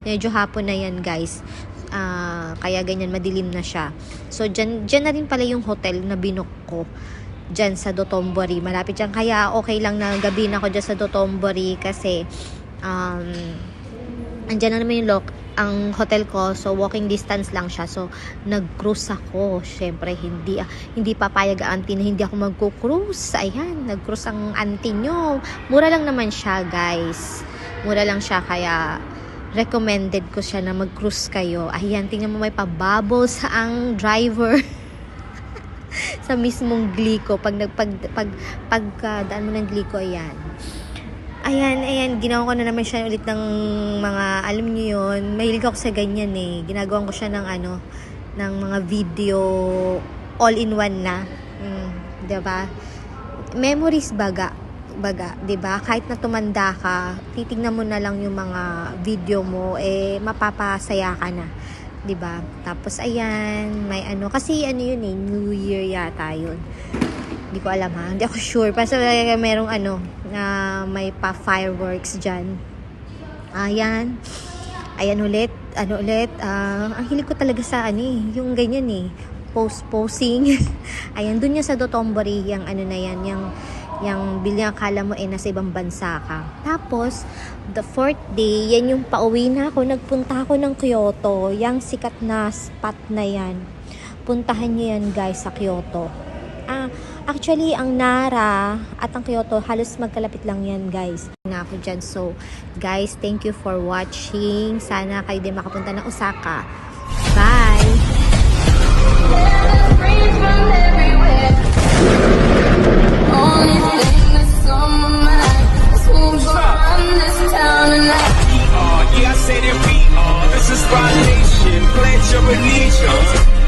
Medyo hapon na yan, guys. Kaya ganyan, madilim na siya. So, dyan na rin pala yung hotel na binook ko. Dyan sa Dotonbori. Malapit dyan. Kaya okay lang na gabi na ako dyan sa Dotonbori kasi andyan na naman yung ang hotel ko. So, walking distance lang siya. So, nag-cruise ako. Syempre, hindi papayag ang auntie na hindi ako mag-cruise. Ayan, nag-cruise ang auntie nyo. Mura lang naman siya, guys. Mura lang siya, kaya recommended ko siya na mag-cruise kayo. Ayan, tingnan mo, may pa-bubbles ang driver. Sa mismong Glico. Daan mo ng Glico, ayan. Ayan, ginawa ko na naman siya ulit ng mga, alam niyo yun, mahilig ako sa ganyan eh. Ginagawa ko siya ng ng mga video all-in-one na. Diba? Memories baga, 'di ba? Kahit na tumanda ka, titingnan mo na lang yung mga video mo, mapapasaya ka na, 'di ba? Tapos ayan, may kasi yun eh, New Year yata yun. Hindi ko alam ha, hindi ako sure. Basta merong na may pa fireworks diyan. Ayan ulit, ang hilig ko talaga sa yung ganyan eh, posing. Ayan, dun yung sa Dotonbori, yung na yan, yung bilyang akala mo nasa ibang bansa ka. Tapos, the 4th day, yan yung pauwi na ako. Nagpunta ako ng Kyoto. Yung sikat na spot na yan. Puntahan nyo yan, guys, sa Kyoto. Actually, ang Nara at ang Kyoto, halos magkalapit lang yan, guys. Na ako dyan. So, guys, thank you for watching. Sana kayo din makapunta ng Osaka. Bye! Yeah, I say that we are. This is Rock Nation. Pledge your allegiance.